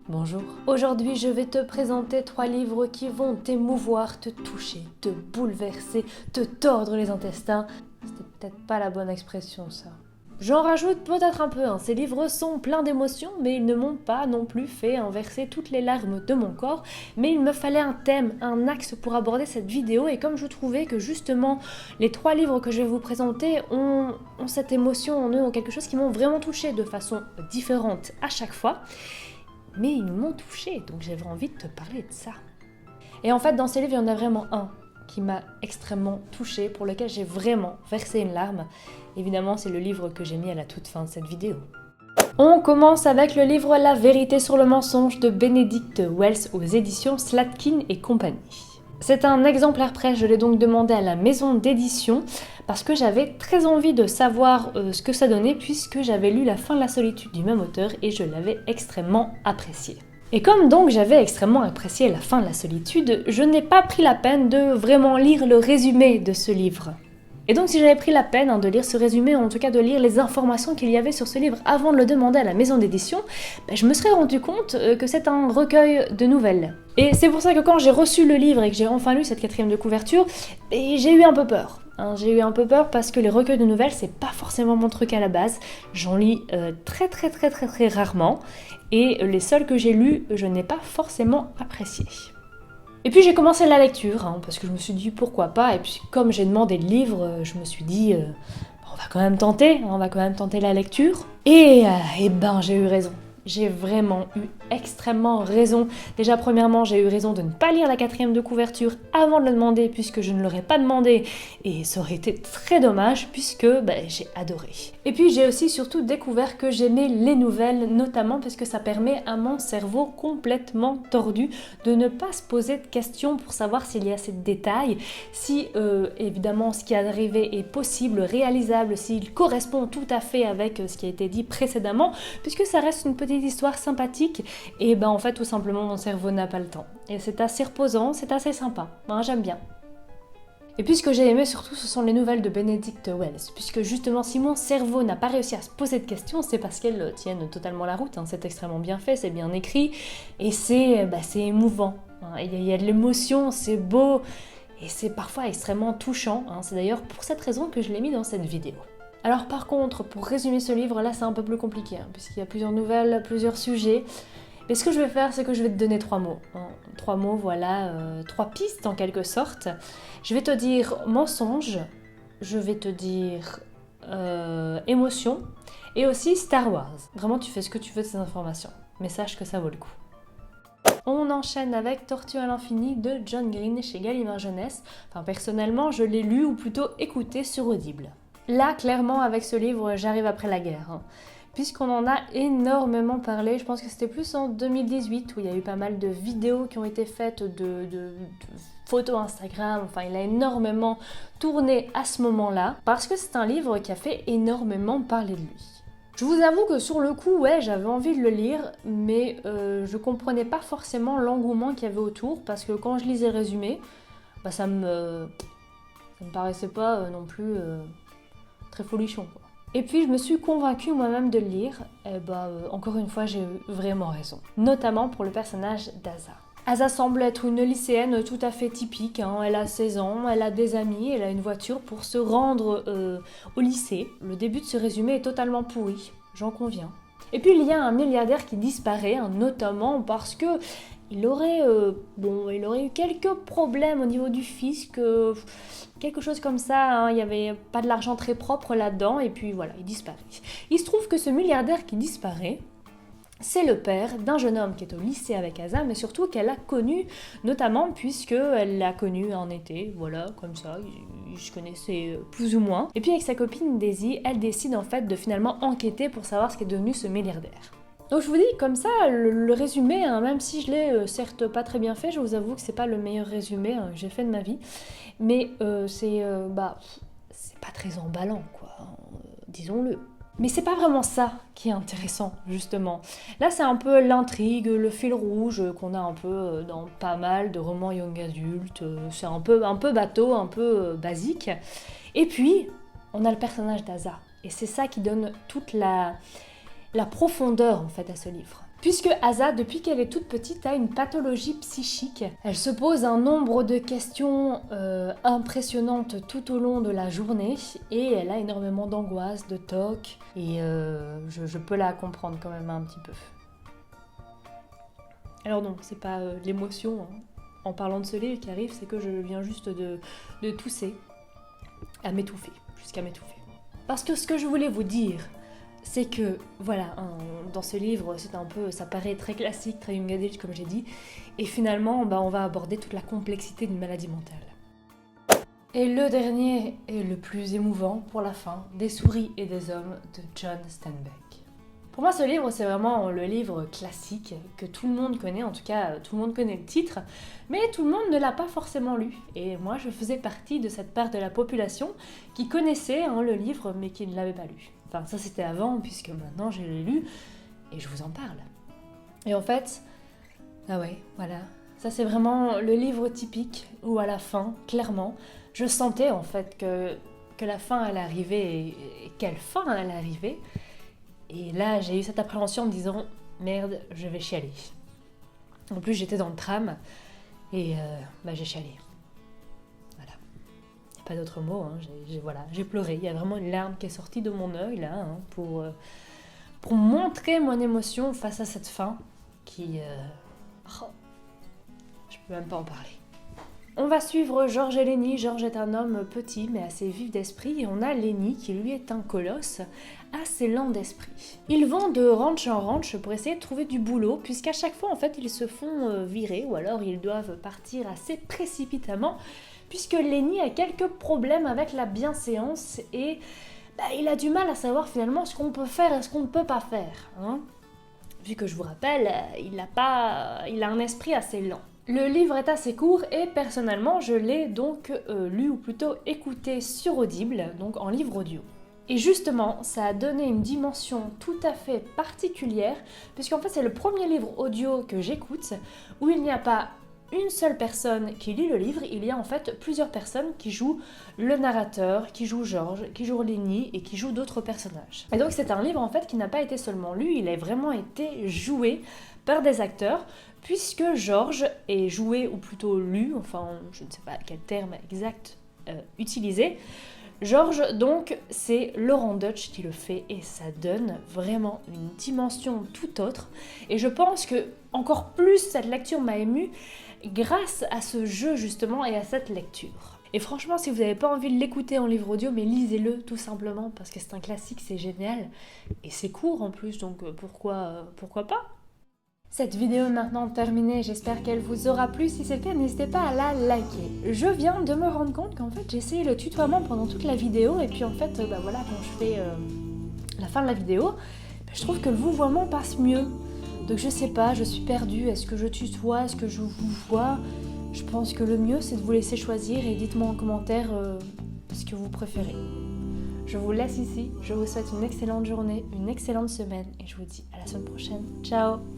Bonjour. Aujourd'hui, je vais te présenter 3 livres qui vont t'émouvoir, te toucher, te bouleverser, te tordre les intestins. C'était peut-être pas la bonne expression, ça. J'en rajoute peut-être un peu, Ces livres sont pleins d'émotions, mais ils ne m'ont pas non plus fait verser toutes les larmes de mon corps. Mais il me fallait un thème, un axe pour aborder cette vidéo, et comme je trouvais que justement les 3 livres que je vais vous présenter ont cette émotion en eux, ont quelque chose qui m'ont vraiment touchée de façon différente à chaque fois, mais ils m'ont touchée, donc j'avais envie de te parler de ça. Et en fait, dans ces livres, il y en a vraiment un qui m'a extrêmement touchée, pour lequel j'ai vraiment versé une larme. Évidemment, c'est le livre que j'ai mis à la toute fin de cette vidéo. On commence avec le livre La vérité sur le mensonge de Benedict Wells aux éditions Slatkin et compagnie. C'est un exemplaire prêt, je l'ai donc demandé à la maison d'édition parce que j'avais très envie de savoir ce que ça donnait, puisque j'avais lu La fin de la solitude du même auteur et je l'avais extrêmement apprécié. Et comme donc j'avais extrêmement apprécié La fin de la solitude, je n'ai pas pris la peine de vraiment lire le résumé de ce livre. Et donc si j'avais pris la peine de lire ce résumé, ou en tout cas de lire les informations qu'il y avait sur ce livre avant de le demander à la maison d'édition, je me serais rendu compte que c'est un recueil de nouvelles. Et c'est pour ça que quand j'ai reçu le livre et que j'ai enfin lu cette 4e de couverture, j'ai eu un peu peur. J'ai eu un peu peur parce que les recueils de nouvelles, c'est pas forcément mon truc à la base. J'en lis très rarement. Et les seuls que j'ai lus, je n'ai pas forcément apprécié. Et puis j'ai commencé la lecture, parce que je me suis dit pourquoi pas, et puis comme j'ai demandé le livre, je me suis dit on va quand même tenter la lecture. Et j'ai eu raison. J'ai vraiment eu extrêmement raison. Déjà, premièrement, j'ai eu raison de ne pas lire la 4e de couverture avant de le demander, puisque je ne l'aurais pas demandé, et ça aurait été très dommage, puisque j'ai adoré. Et puis, j'ai aussi surtout découvert que j'aimais les nouvelles, notamment parce que ça permet à mon cerveau complètement tordu de ne pas se poser de questions pour savoir s'il y a assez de détails, si évidemment ce qui est arrivé est possible, réalisable, s'il correspond tout à fait avec ce qui a été dit précédemment, puisque ça reste une petite histoire sympathique, et en fait tout simplement mon cerveau n'a pas le temps. Et c'est assez reposant, c'est assez sympa, j'aime bien. Et puis ce que j'ai aimé surtout, ce sont les nouvelles de Benedict Wells, puisque justement si mon cerveau n'a pas réussi à se poser de questions, c'est parce qu'elles tiennent totalement la route, c'est extrêmement bien fait, c'est bien écrit, et c'est émouvant. Il y a de l'émotion, c'est beau, et c'est parfois extrêmement touchant, c'est d'ailleurs pour cette raison que je l'ai mis dans cette vidéo. Alors par contre, pour résumer ce livre, là c'est un peu plus compliqué, puisqu'il y a plusieurs nouvelles, plusieurs sujets. Mais ce que je vais faire, c'est que je vais te donner 3 mots. 3 mots, voilà, 3 pistes en quelque sorte. Je vais te dire mensonge, je vais te dire émotion, et aussi Star Wars. Vraiment, tu fais ce que tu veux de ces informations, mais sache que ça vaut le coup. On enchaîne avec Tortue à l'infini de John Green chez Gallimard Jeunesse. Personnellement, je l'ai lu, ou plutôt écouté sur Audible. Là, clairement, avec ce livre, j'arrive après la guerre. Puisqu'on en a énormément parlé, je pense que c'était plus en 2018 où il y a eu pas mal de vidéos qui ont été faites, de photos Instagram, il a énormément tourné à ce moment-là, parce que c'est un livre qui a fait énormément parler de lui. Je vous avoue que sur le coup, j'avais envie de le lire, mais je comprenais pas forcément l'engouement qu'il y avait autour, parce que quand je lisais le résumé, ça me paraissait pas non plus très folichon, quoi. Et puis je me suis convaincue moi-même de le lire, et encore une fois j'ai eu vraiment raison. Notamment pour le personnage d'Asa. Asa semble être une lycéenne tout à fait typique, elle a 16 ans, elle a des amis, elle a une voiture pour se rendre au lycée. Le début de ce résumé est totalement pourri, j'en conviens. Et puis il y a un milliardaire qui disparaît, notamment parce que il aurait eu quelques problèmes au niveau du fisc, quelque chose comme ça, il n'y avait pas de l'argent très propre là-dedans, et puis voilà, il disparaît. Il se trouve que ce milliardaire qui disparaît, c'est le père d'un jeune homme qui est au lycée avec Asa, mais surtout qu'elle a connu, notamment puisqu'elle l'a connu en été, voilà, comme ça, ils se connaissaient plus ou moins. Et puis avec sa copine Daisy, elle décide en fait de finalement enquêter pour savoir ce qu'est devenu ce milliardaire. Donc je vous dis comme ça, le résumé, même si je l'ai certes pas très bien fait, je vous avoue que c'est pas le meilleur résumé que j'ai fait de ma vie, mais c'est pas très emballant, quoi, disons-le. Mais c'est pas vraiment ça qui est intéressant, justement. Là, c'est un peu l'intrigue, le fil rouge qu'on a un peu dans pas mal de romans young adultes. C'est un peu bateau, un peu basique. Et puis, on a le personnage d'Asa. Et c'est ça qui donne toute la la profondeur en fait à ce livre. Puisque Asa, depuis qu'elle est toute petite, a une pathologie psychique. Elle se pose un nombre de questions impressionnantes tout au long de la journée et elle a énormément d'angoisse, de toc et je peux la comprendre quand même un petit peu. Alors non, c'est pas l'émotion en parlant de ce livre qui arrive, c'est que je viens juste de tousser, à m'étouffer, jusqu'à m'étouffer. Parce que ce que je voulais vous dire, c'est que, voilà, dans ce livre, c'est un peu, ça paraît très classique, très young adult, comme j'ai dit, et finalement, on va aborder toute la complexité d'une maladie mentale. Et le dernier et le plus émouvant pour la fin, Des souris et des hommes de John Steinbeck. Pour moi, ce livre, c'est vraiment le livre classique que tout le monde connaît, en tout cas, tout le monde connaît le titre, mais tout le monde ne l'a pas forcément lu. Et moi, je faisais partie de cette part de la population qui connaissait le livre, mais qui ne l'avait pas lu. Enfin, ça c'était avant, puisque maintenant je l'ai lu, et je vous en parle. Et en fait, ah ouais, voilà, ça c'est vraiment le livre typique où à la fin, clairement, je sentais en fait que la fin allait arriver, et quelle fin elle allait arriver. Et là, j'ai eu cette appréhension en me disant « Merde, je vais chialer ». En plus, j'étais dans le tram et j'ai chialé. Voilà. Il n'y a pas d'autre mot, j'ai pleuré. Il y a vraiment une larme qui est sortie de mon œil là, pour montrer mon émotion face à cette fin qui... je peux même pas en parler. On va suivre Georges et Lenny. Georges est un homme petit mais assez vif d'esprit et on a Lenny qui lui est un colosse assez lent d'esprit. Ils vont de ranch en ranch pour essayer de trouver du boulot puisqu'à chaque fois en fait ils se font virer ou alors ils doivent partir assez précipitamment puisque Lenny a quelques problèmes avec la bienséance et il a du mal à savoir finalement ce qu'on peut faire et ce qu'on ne peut pas faire. Vu que je vous rappelle, il a un esprit assez lent. Le livre est assez court et personnellement je l'ai donc lu ou plutôt écouté sur Audible, donc en livre audio. Et justement, ça a donné une dimension tout à fait particulière puisqu'en fait c'est le premier livre audio que j'écoute où il n'y a pas une seule personne qui lit le livre, il y a en fait plusieurs personnes qui jouent le narrateur, qui jouent Georges, qui jouent Lenny et qui jouent d'autres personnages. Et donc c'est un livre en fait qui n'a pas été seulement lu, il a vraiment été joué par des acteurs puisque Georges est joué ou plutôt lu, enfin je ne sais pas quel terme exact utiliser. Georges donc c'est Laurent Deutsch qui le fait et ça donne vraiment une dimension tout autre et je pense que encore plus cette lecture m'a émue grâce à ce jeu justement et à cette lecture. Et franchement si vous n'avez pas envie de l'écouter en livre audio mais lisez-le tout simplement parce que c'est un classique, c'est génial et c'est court en plus donc pourquoi pas. Cette vidéo est maintenant terminée, j'espère qu'elle vous aura plu. Si c'est le cas, n'hésitez pas à la liker. Je viens de me rendre compte qu'en fait j'ai essayé le tutoiement pendant toute la vidéo et puis en fait voilà, quand je fais la fin de la vidéo, je trouve que le vouvoiement passe mieux. Donc je sais pas, je suis perdue, est-ce que je tutoie, est-ce que je vous vois? Je pense que le mieux c'est de vous laisser choisir et dites-moi en commentaire ce que vous préférez. Je vous laisse ici, je vous souhaite une excellente journée, une excellente semaine et je vous dis à la semaine prochaine. Ciao!